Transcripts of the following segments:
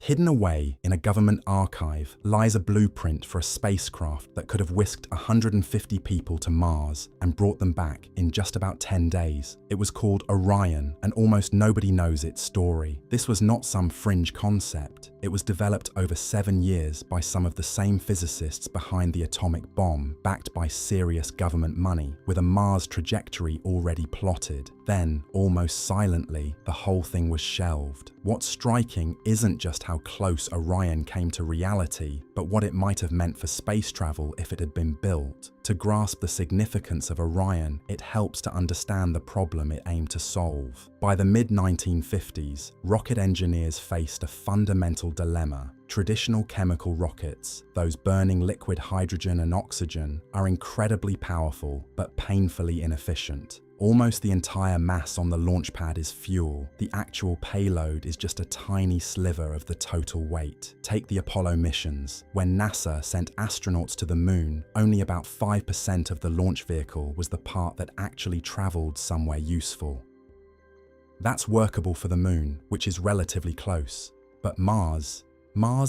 Hidden away in a government archive lies a blueprint for a spacecraft that could have whisked 150 people to Mars and brought them back in just about 10 days. It was called Orion, and almost nobody knows its story. This was not some fringe concept. It was developed over 7 years by some of the same physicists behind the atomic bomb, backed by serious government money, with a Mars trajectory already plotted. Then, almost silently, the whole thing was shelved. What's striking isn't just how close Orion came to reality, but what it might have meant for space travel if it had been built. To grasp the significance of Orion, it helps to understand the problem it aimed to solve. By the mid-1950s, rocket engineers faced a fundamental dilemma. Traditional chemical rockets, those burning liquid hydrogen and oxygen, are incredibly powerful but painfully inefficient. Almost the entire mass on the launch pad is fuel. The actual payload is just a tiny sliver of the total weight. Take the Apollo missions. When NASA sent astronauts to the moon, only about 5% of the launch vehicle was the part that actually traveled somewhere useful. That's workable for the moon, which is relatively close. But Mars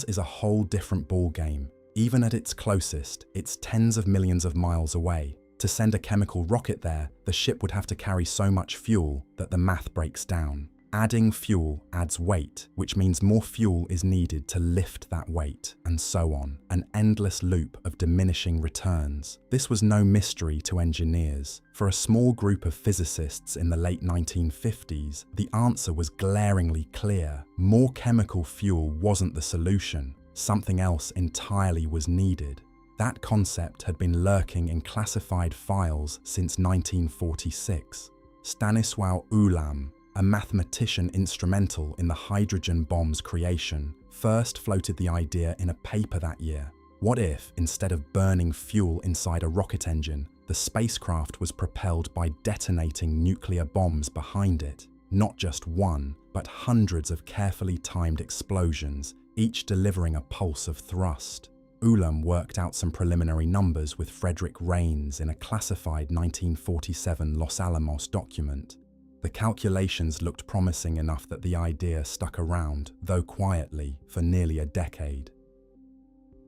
is a whole different ballgame. Even at its closest, it's tens of millions of miles away. To send a chemical rocket there, the ship would have to carry so much fuel that the math breaks down. Adding fuel adds weight, which means more fuel is needed to lift that weight, and so on. An endless loop of diminishing returns. This was no mystery to engineers. For a small group of physicists in the late 1950s, the answer was glaringly clear. More chemical fuel wasn't the solution. Something else entirely was needed. That concept had been lurking in classified files since 1946. Stanisław Ulam, a mathematician instrumental in the hydrogen bomb's creation, first floated the idea in a paper that year. What if, instead of burning fuel inside a rocket engine, the spacecraft was propelled by detonating nuclear bombs behind it? Not just one, but hundreds of carefully timed explosions, each delivering a pulse of thrust. Ulam worked out some preliminary numbers with Frederick Rains in a classified 1947 Los Alamos document. The calculations looked promising enough that the idea stuck around, though quietly, for nearly a decade.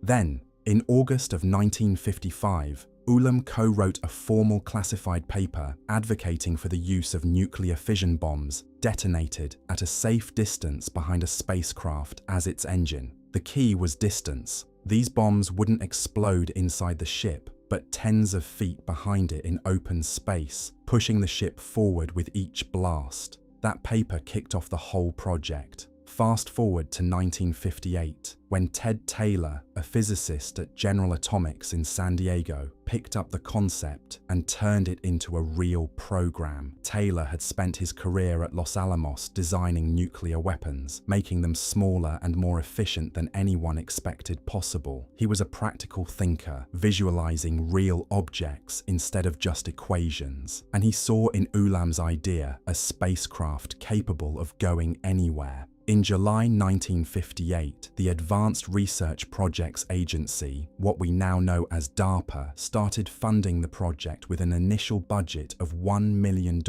Then, in August of 1955, Ulam co-wrote a formal classified paper advocating for the use of nuclear fission bombs detonated at a safe distance behind a spacecraft as its engine. The key was distance. These bombs wouldn't explode inside the ship, but tens of feet behind it in open space, pushing the ship forward with each blast. That paper kicked off the whole project. Fast forward to 1958, when Ted Taylor, a physicist at General Atomics in San Diego, picked up the concept and turned it into a real program. Taylor had spent his career at Los Alamos designing nuclear weapons, making them smaller and more efficient than anyone expected possible. He was a practical thinker, visualizing real objects instead of just equations. And he saw in Ulam's idea a spacecraft capable of going anywhere. In July 1958, the Advanced Research Projects Agency, what we now know as DARPA, started funding the project with an initial budget of $1 million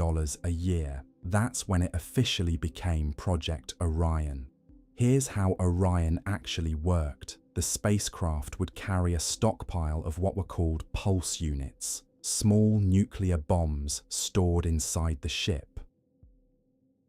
a year. That's when it officially became Project Orion. Here's how Orion actually worked. The spacecraft would carry a stockpile of what were called pulse units, small nuclear bombs stored inside the ship.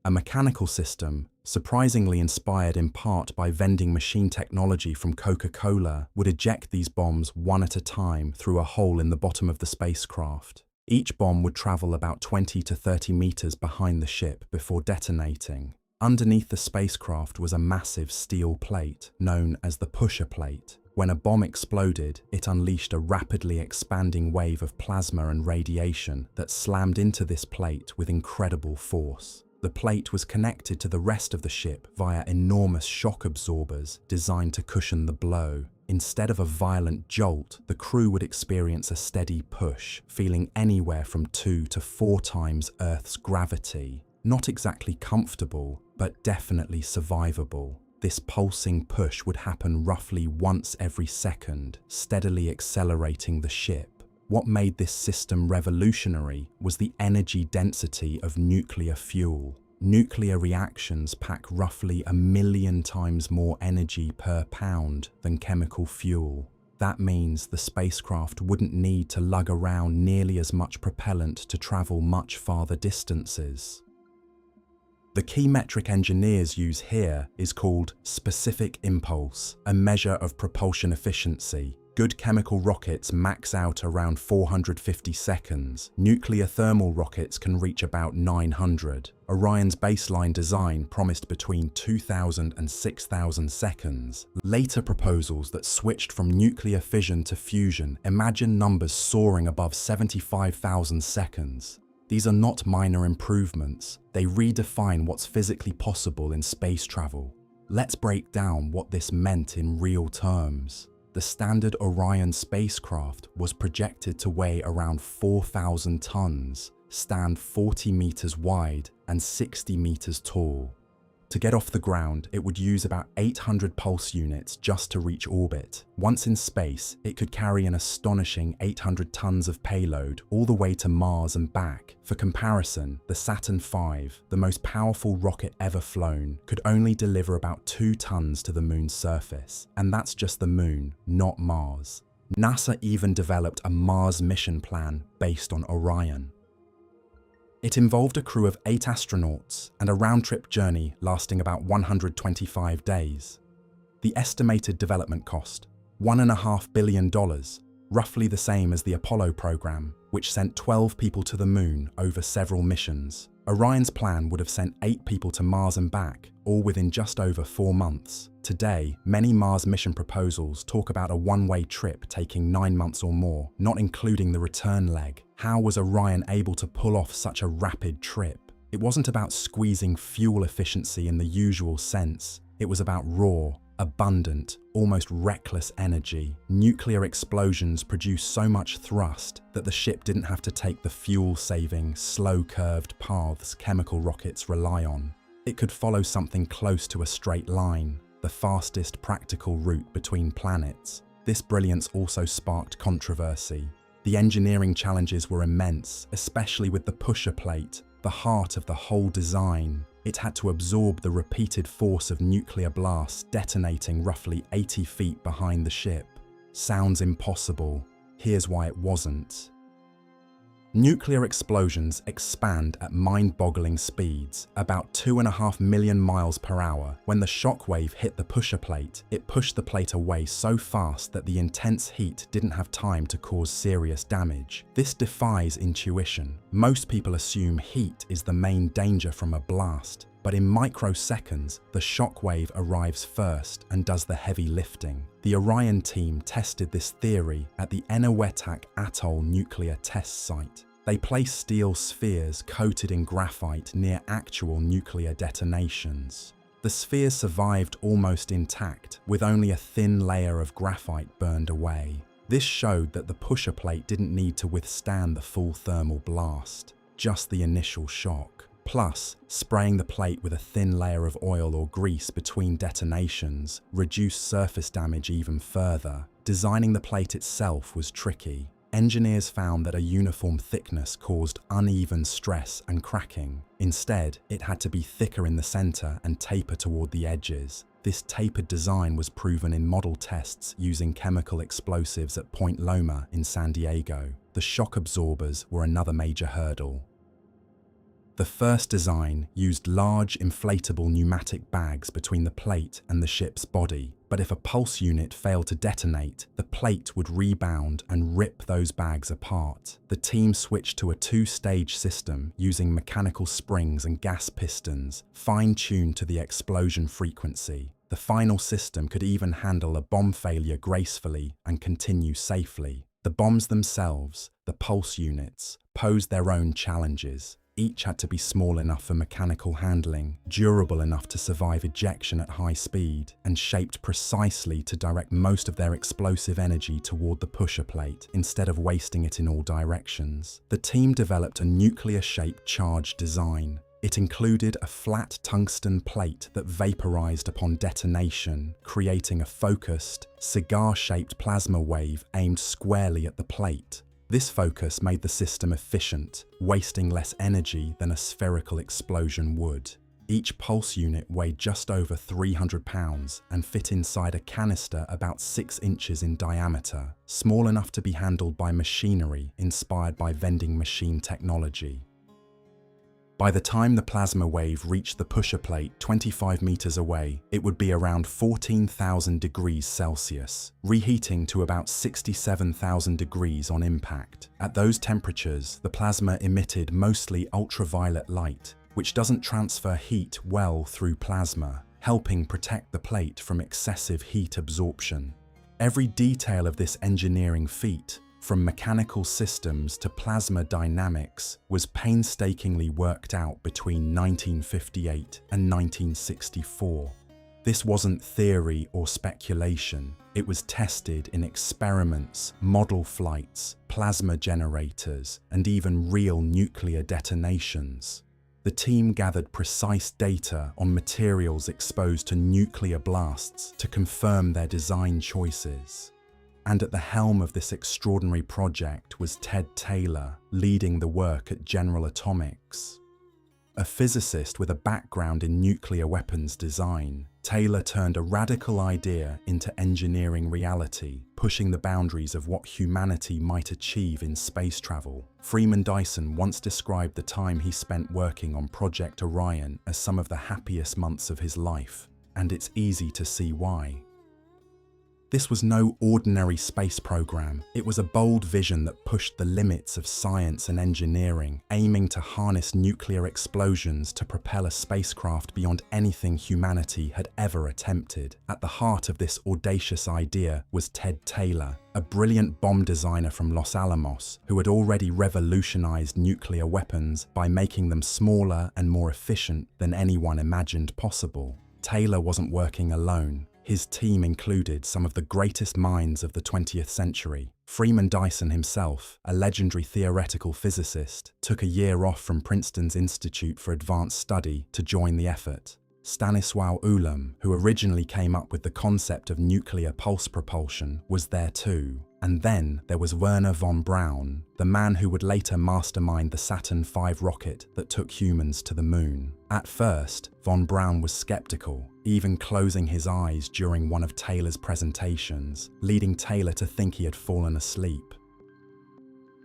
A mechanical system, surprisingly inspired in part by vending machine technology from Coca-Cola, would eject these bombs one at a time through a hole in the bottom of the spacecraft. Each bomb would travel about 20 to 30 meters behind the ship before detonating. Underneath the spacecraft was a massive steel plate, known as the pusher plate. When a bomb exploded, it unleashed a rapidly expanding wave of plasma and radiation that slammed into this plate with incredible force. The plate was connected to the rest of the ship via enormous shock absorbers designed to cushion the blow. Instead of a violent jolt, the crew would experience a steady push, feeling anywhere from 2 to 4 times Earth's gravity. Not exactly comfortable, but definitely survivable. This pulsing push would happen roughly once every second, steadily accelerating the ship. What made this system revolutionary was the energy density of nuclear fuel. Nuclear reactions pack roughly 1,000,000 times more energy per pound than chemical fuel. That means the spacecraft wouldn't need to lug around nearly as much propellant to travel much farther distances. The key metric engineers use here is called specific impulse, a measure of propulsion efficiency. Good chemical rockets max out around 450 seconds. Nuclear thermal rockets can reach about 900. Orion's baseline design promised between 2,000 and 6,000 seconds. Later proposals that switched from nuclear fission to fusion imagine numbers soaring above 75,000 seconds. These are not minor improvements. They redefine what's physically possible in space travel. Let's break down what this meant in real terms. The standard Orion spacecraft was projected to weigh around 4,000 tons, stand 40 meters wide and 60 meters tall. To get off the ground, it would use about 800 pulse units just to reach orbit. Once in space, it could carry an astonishing 800 tons of payload all the way to Mars and back. For comparison, the Saturn V, the most powerful rocket ever flown, could only deliver about 2 tons to the moon's surface. And that's just the moon, not Mars. NASA even developed a Mars mission plan based on Orion. It involved a crew of 8 astronauts and a round-trip journey lasting about 125 days. The estimated development cost, $1.5 billion, roughly the same as the Apollo program, which sent 12 people to the moon over several missions. Orion's plan would have sent 8 people to Mars and back, all within just over 4 months. Today, many Mars mission proposals talk about a one-way trip taking 9 months or more, not including the return leg. How was Orion able to pull off such a rapid trip? It wasn't about squeezing fuel efficiency in the usual sense. It was about raw, abundant, almost reckless energy. Nuclear explosions produce so much thrust that the ship didn't have to take the fuel-saving, slow-curved paths chemical rockets rely on. It could follow something close to a straight line, the fastest practical route between planets. This brilliance also sparked controversy. The engineering challenges were immense, especially with the pusher plate, the heart of the whole design. It had to absorb the repeated force of nuclear blasts detonating roughly 80 feet behind the ship. Sounds impossible. Here's why it wasn't. Nuclear explosions expand at mind-boggling speeds, about 2.5 million miles per hour. When the shockwave hit the pusher plate, it pushed the plate away so fast that the intense heat didn't have time to cause serious damage. This defies intuition. Most people assume heat is the main danger from a blast, but in microseconds, the shockwave arrives first and does the heavy lifting. The Orion team tested this theory at the Eniwetok Atoll nuclear test site. They placed steel spheres coated in graphite near actual nuclear detonations. The spheres survived almost intact, with only a thin layer of graphite burned away. This showed that the pusher plate didn't need to withstand the full thermal blast, just the initial shock. Plus, spraying the plate with a thin layer of oil or grease between detonations reduced surface damage even further. Designing the plate itself was tricky. Engineers found that a uniform thickness caused uneven stress and cracking. Instead, it had to be thicker in the center and taper toward the edges. This tapered design was proven in model tests using chemical explosives at Point Loma in San Diego. The shock absorbers were another major hurdle. The first design used large inflatable pneumatic bags between the plate and the ship's body, but if a pulse unit failed to detonate, the plate would rebound and rip those bags apart. The team switched to a 2-stage system using mechanical springs and gas pistons, fine-tuned to the explosion frequency. The final system could even handle a bomb failure gracefully and continue safely. The bombs themselves, the pulse units, posed their own challenges. Each had to be small enough for mechanical handling, durable enough to survive ejection at high speed, and shaped precisely to direct most of their explosive energy toward the pusher plate instead of wasting it in all directions. The team developed a nuclear-shaped charge design. It included a flat tungsten plate that vaporized upon detonation, creating a focused, cigar-shaped plasma wave aimed squarely at the plate. This focus made the system efficient, wasting less energy than a spherical explosion would. Each pulse unit weighed just over 300 pounds and fit inside a canister about 6 inches in diameter, small enough to be handled by machinery inspired by vending machine technology. By the time the plasma wave reached the pusher plate 25 meters away, it would be around 14,000 degrees Celsius, reheating to about 67,000 degrees on impact. At those temperatures, the plasma emitted mostly ultraviolet light, which doesn't transfer heat well through plasma, helping protect the plate from excessive heat absorption. Every detail of this engineering feat, from mechanical systems to plasma dynamics, was painstakingly worked out between 1958 and 1964. This wasn't theory or speculation. It was tested in experiments, model flights, plasma generators, and even real nuclear detonations. The team gathered precise data on materials exposed to nuclear blasts to confirm their design choices. And at the helm of this extraordinary project was Ted Taylor, leading the work at General Atomics. A physicist with a background in nuclear weapons design, Taylor turned a radical idea into engineering reality, pushing the boundaries of what humanity might achieve in space travel. Freeman Dyson once described the time he spent working on Project Orion as some of the happiest months of his life, and it's easy to see why. This was no ordinary space program. It was a bold vision that pushed the limits of science and engineering, aiming to harness nuclear explosions to propel a spacecraft beyond anything humanity had ever attempted. At the heart of this audacious idea was Ted Taylor, a brilliant bomb designer from Los Alamos who had already revolutionized nuclear weapons by making them smaller and more efficient than anyone imagined possible. Taylor wasn't working alone. His team included some of the greatest minds of the 20th century. Freeman Dyson himself, a legendary theoretical physicist, took a year off from Princeton's Institute for Advanced Study to join the effort. Stanisław Ulam, who originally came up with the concept of nuclear pulse propulsion, was there too. And then there was Wernher von Braun, the man who would later mastermind the Saturn V rocket that took humans to the moon. At first, von Braun was skeptical, even closing his eyes during one of Taylor's presentations, leading Taylor to think he had fallen asleep.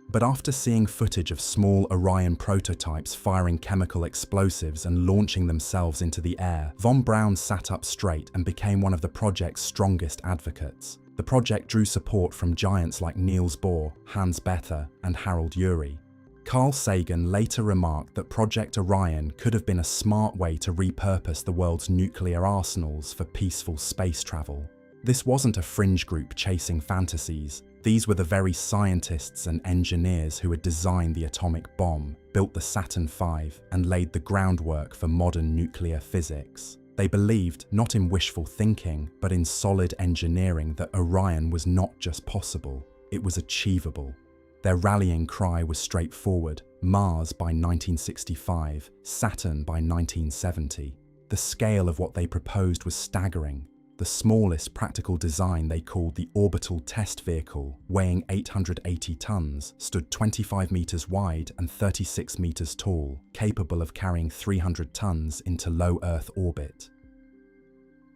But after seeing footage of small Orion prototypes firing chemical explosives and launching themselves into the air, von Braun sat up straight and became one of the project's strongest advocates. The project drew support from giants like Niels Bohr, Hans Bethe, and Harold Urey. Carl Sagan later remarked that Project Orion could have been a smart way to repurpose the world's nuclear arsenals for peaceful space travel. This wasn't a fringe group chasing fantasies. These were the very scientists and engineers who had designed the atomic bomb, built the Saturn V, and laid the groundwork for modern nuclear physics. They believed, not in wishful thinking, but in solid engineering, that Orion was not just possible, it was achievable. Their rallying cry was straightforward: Mars by 1965, Saturn by 1970. The scale of what they proposed was staggering. The smallest practical design they called the Orbital Test Vehicle, weighing 880 tons, stood 25 meters wide and 36 meters tall, capable of carrying 300 tons into low Earth orbit.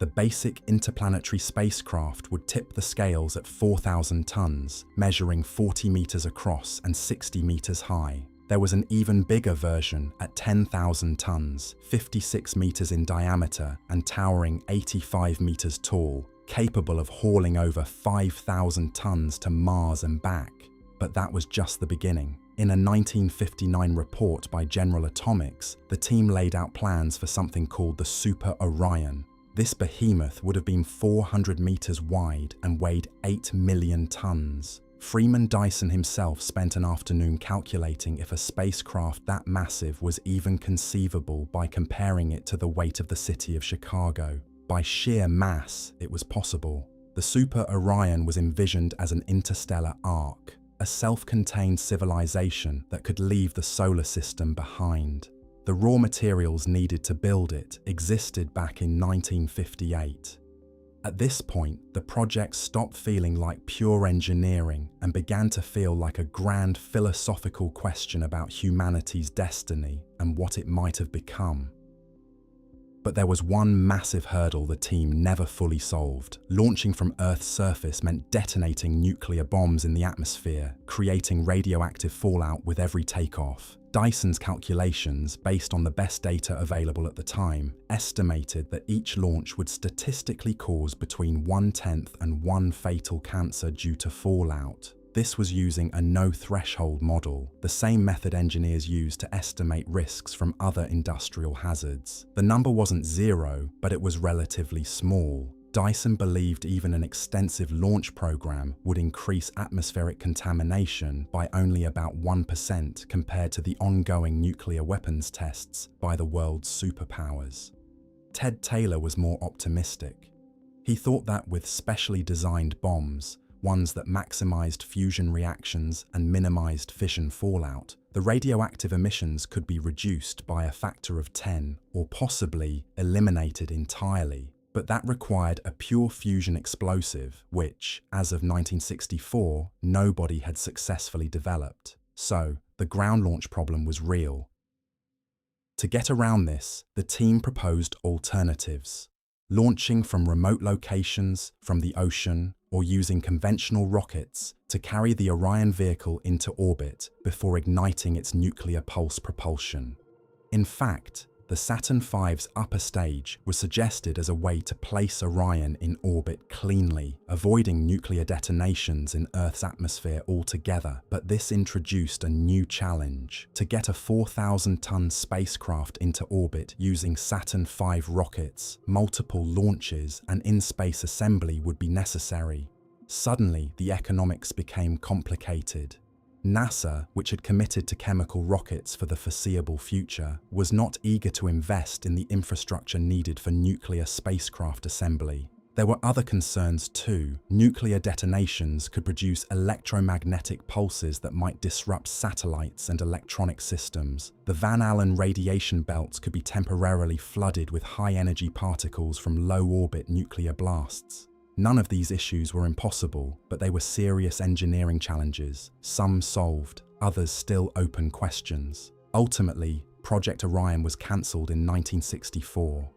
The basic interplanetary spacecraft would tip the scales at 4,000 tons, measuring 40 meters across and 60 meters high. There was an even bigger version at 10,000 tons, 56 meters in diameter and towering 85 meters tall, capable of hauling over 5,000 tons to Mars and back. But that was just the beginning. In a 1959 report by General Atomics, the team laid out plans for something called the Super Orion. This behemoth would have been 400 meters wide and weighed 8 million tons. Freeman Dyson himself spent an afternoon calculating if a spacecraft that massive was even conceivable by comparing it to the weight of the city of Chicago. By sheer mass, it was possible. The Super Orion was envisioned as an interstellar ark, a self-contained civilization that could leave the solar system behind. The raw materials needed to build it existed back in 1958. At this point, the project stopped feeling like pure engineering and began to feel like a grand philosophical question about humanity's destiny and what it might have become. But there was one massive hurdle the team never fully solved. Launching from Earth's surface meant detonating nuclear bombs in the atmosphere, creating radioactive fallout with every takeoff. Dyson's calculations, based on the best data available at the time, estimated that each launch would statistically cause between 1/10 and 1 fatal cancer due to fallout. This was using a no-threshold model, the same method engineers use to estimate risks from other industrial hazards. The number wasn't zero, but it was relatively small. Dyson believed even an extensive launch program would increase atmospheric contamination by only about 1% compared to the ongoing nuclear weapons tests by the world's superpowers. Ted Taylor was more optimistic. He thought that with specially designed bombs, ones that maximized fusion reactions and minimized fission fallout, the radioactive emissions could be reduced by a factor of 10 or possibly eliminated entirely. But that required a pure fusion explosive, which, as of 1964, nobody had successfully developed. So, the ground launch problem was real. To get around this, the team proposed alternatives. Launching from remote locations, from the ocean, or using conventional rockets to carry the Orion vehicle into orbit before igniting its nuclear pulse propulsion. In fact, the Saturn V's upper stage was suggested as a way to place Orion in orbit cleanly, avoiding nuclear detonations in Earth's atmosphere altogether. But this introduced a new challenge. To get a 4,000-ton spacecraft into orbit using Saturn V rockets, multiple launches and in-space assembly would be necessary. Suddenly, the economics became complicated. NASA, which had committed to chemical rockets for the foreseeable future, was not eager to invest in the infrastructure needed for nuclear spacecraft assembly. There were other concerns too. Nuclear detonations could produce electromagnetic pulses that might disrupt satellites and electronic systems. The Van Allen radiation belts could be temporarily flooded with high-energy particles from low-orbit nuclear blasts. None of these issues were impossible, but they were serious engineering challenges, some solved, others still open questions. Ultimately, Project Orion was cancelled in 1964.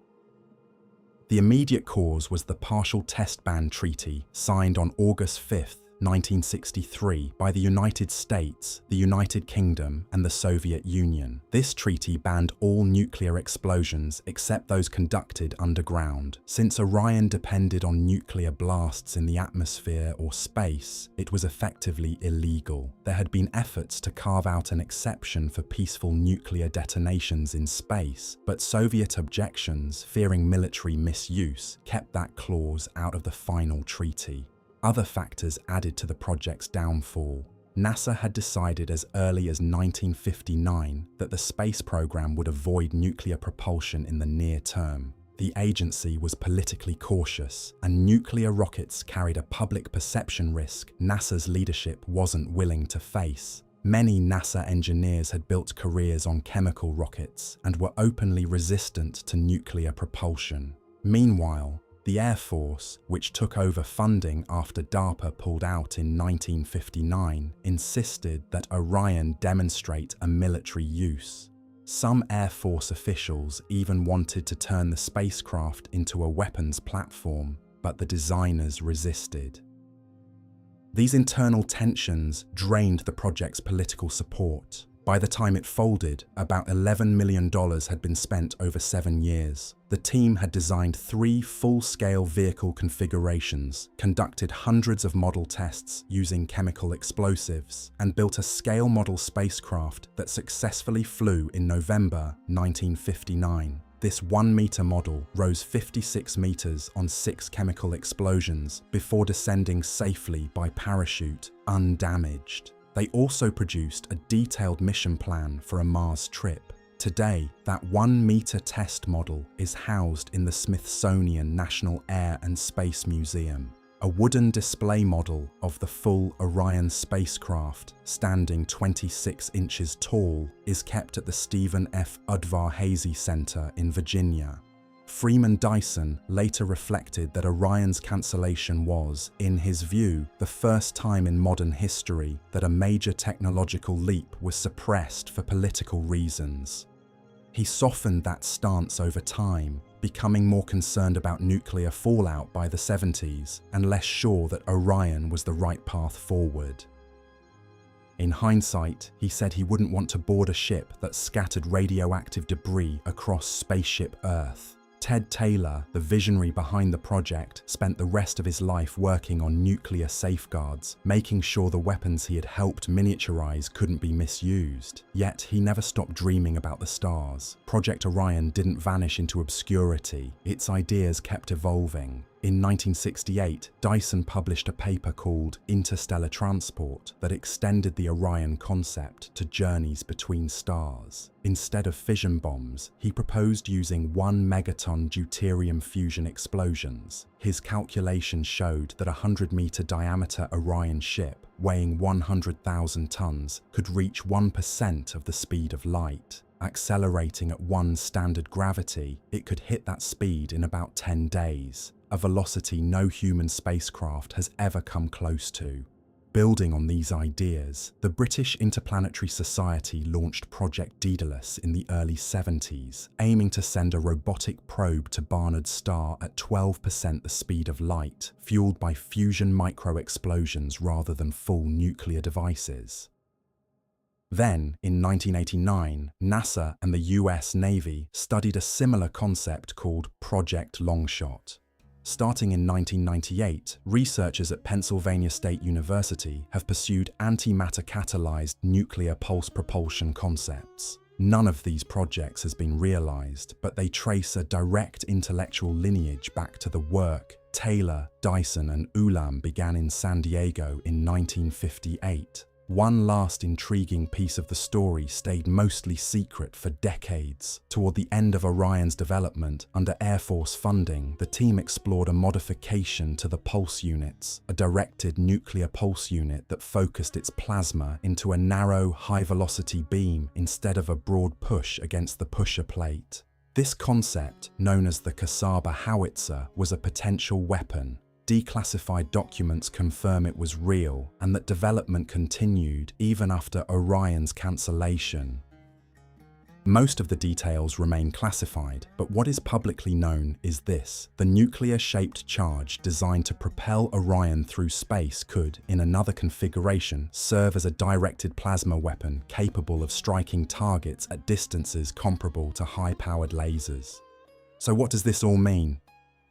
The immediate cause was the Partial Test Ban Treaty, signed on August 5, 1963 by the United States, the United Kingdom, and the Soviet Union. This treaty banned all nuclear explosions except those conducted underground. Since Orion depended on nuclear blasts in the atmosphere or space, it was effectively illegal. There had been efforts to carve out an exception for peaceful nuclear detonations in space, but Soviet objections, fearing military misuse, kept that clause out of the final treaty. Other factors added to the project's downfall. NASA had decided as early as 1959 that the space program would avoid nuclear propulsion in the near term. The agency was politically cautious, and nuclear rockets carried a public perception risk NASA's leadership wasn't willing to face. Many NASA engineers had built careers on chemical rockets and were openly resistant to nuclear propulsion. Meanwhile, the Air Force, which took over funding after DARPA pulled out in 1959, insisted that Orion demonstrate a military use. Some Air Force officials even wanted to turn the spacecraft into a weapons platform, but the designers resisted. These internal tensions drained the project's political support. By the time it folded, about $11 million had been spent over 7 years. The team had designed 3 full-scale vehicle configurations, conducted hundreds of model tests using chemical explosives, and built a scale model spacecraft that successfully flew in November 1959. This 1-meter model rose 56 meters on 6 chemical explosions before descending safely by parachute, undamaged. They also produced a detailed mission plan for a Mars trip. Today, that 1-meter test model is housed in the Smithsonian National Air and Space Museum. A wooden display model of the full Orion spacecraft, standing 26 inches tall, is kept at the Stephen F. Udvar-Hazy Center in Virginia. Freeman Dyson later reflected that Orion's cancellation was, in his view, the first time in modern history that a major technological leap was suppressed for political reasons. He softened that stance over time, becoming more concerned about nuclear fallout by the 70s and less sure that Orion was the right path forward. In hindsight, he said he wouldn't want to board a ship that scattered radioactive debris across spaceship Earth. Ted Taylor, the visionary behind the project, spent the rest of his life working on nuclear safeguards, making sure the weapons he had helped miniaturize couldn't be misused. Yet he never stopped dreaming about the stars. Project Orion didn't vanish into obscurity. Its ideas kept evolving. In 1968, Dyson published a paper called Interstellar Transport that extended the Orion concept to journeys between stars. Instead of fission bombs, he proposed using 1 megaton deuterium fusion explosions. His calculations showed that a 100-meter diameter Orion ship, weighing 100,000 tons, could reach 1% of the speed of light. Accelerating at 1 standard gravity, it could hit that speed in about 10 days. A velocity no human spacecraft has ever come close to. Building on these ideas, the British Interplanetary Society launched Project Daedalus in the early 70s, aiming to send a robotic probe to Barnard's star at 12% the speed of light, fueled by fusion micro-explosions rather than full nuclear devices. Then, in 1989, NASA and the US Navy studied a similar concept called Project Longshot. Starting in 1998, researchers at Pennsylvania State University have pursued antimatter catalyzed nuclear pulse propulsion concepts. None of these projects has been realized, but they trace a direct intellectual lineage back to the work Taylor, Dyson, and Ulam began in San Diego in 1958. One last intriguing piece of the story stayed mostly secret for decades. Toward the end of Orion's development, under Air Force funding, the team explored a modification to the pulse units, a directed nuclear pulse unit that focused its plasma into a narrow, high-velocity beam instead of a broad push against the pusher plate. This concept, known as the Casaba Howitzer, was a potential weapon. Declassified documents confirm it was real and that development continued even after Orion's cancellation. Most of the details remain classified, but what is publicly known is this: the nuclear-shaped charge designed to propel Orion through space could, in another configuration, serve as a directed plasma weapon capable of striking targets at distances comparable to high-powered lasers. So what does this all mean?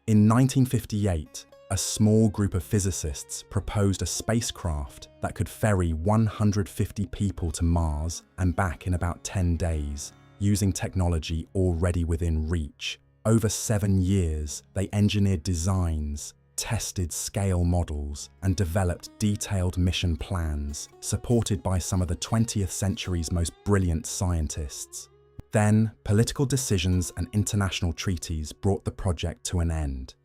In 1958, a small group of physicists proposed a spacecraft that could ferry 150 people to Mars and back in about 10 days, using technology already within reach. Over 7 years, they engineered designs, tested scale models, and developed detailed mission plans, supported by some of the 20th century's most brilliant scientists. Then, political decisions and international treaties brought the project to an end.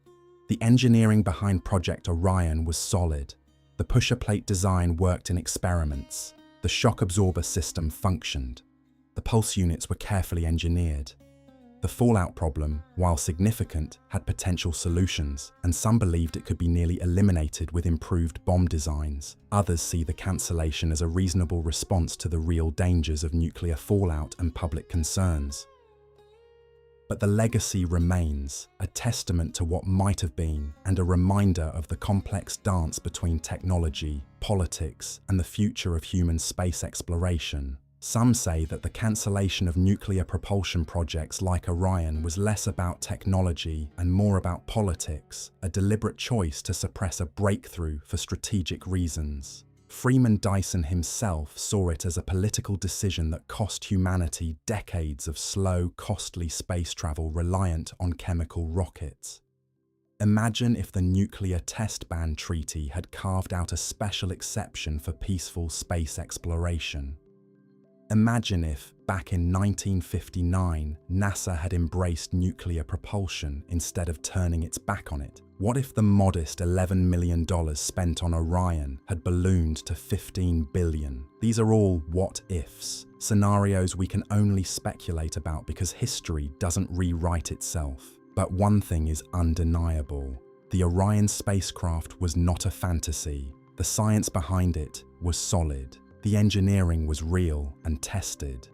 The engineering behind Project Orion was solid. The pusher plate design worked in experiments. The shock absorber system functioned. The pulse units were carefully engineered. The fallout problem, while significant, had potential solutions, and some believed it could be nearly eliminated with improved bomb designs. Others see the cancellation as a reasonable response to the real dangers of nuclear fallout and public concerns. But the legacy remains, a testament to what might have been and a reminder of the complex dance between technology, politics, and the future of human space exploration. Some say that the cancellation of nuclear propulsion projects like Orion was less about technology and more about politics, a deliberate choice to suppress a breakthrough for strategic reasons. Freeman Dyson himself saw it as a political decision that cost humanity decades of slow, costly space travel reliant on chemical rockets. Imagine if the Nuclear Test Ban Treaty had carved out a special exception for peaceful space exploration. Imagine if, back in 1959, NASA had embraced nuclear propulsion instead of turning its back on it. What if the modest $11 million spent on Orion had ballooned to $15 billion? These are all what-ifs, scenarios we can only speculate about because history doesn't rewrite itself. But one thing is undeniable. The Orion spacecraft was not a fantasy. The science behind it was solid. The engineering was real and tested.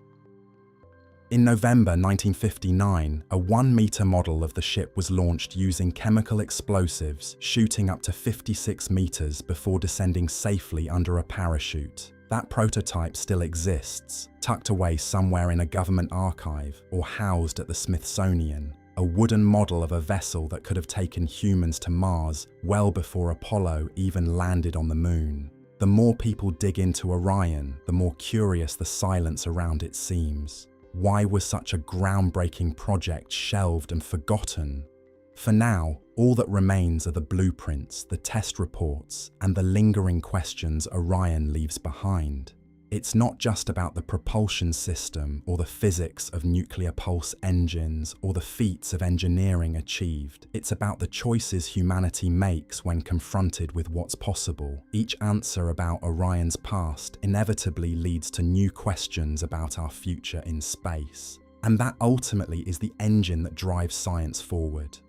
In November 1959, a 1-meter model of the ship was launched using chemical explosives, shooting up to 56 meters before descending safely under a parachute. That prototype still exists, tucked away somewhere in a government archive or housed at the Smithsonian. A wooden model of a vessel that could have taken humans to Mars well before Apollo even landed on the moon. The more people dig into Orion, the more curious the silence around it seems. Why was such a groundbreaking project shelved and forgotten? For now, all that remains are the blueprints, the test reports, and the lingering questions Orion leaves behind. It's not just about the propulsion system or the physics of nuclear pulse engines or the feats of engineering achieved. It's about the choices humanity makes when confronted with what's possible. Each answer about Orion's past inevitably leads to new questions about our future in space. And that ultimately is the engine that drives science forward.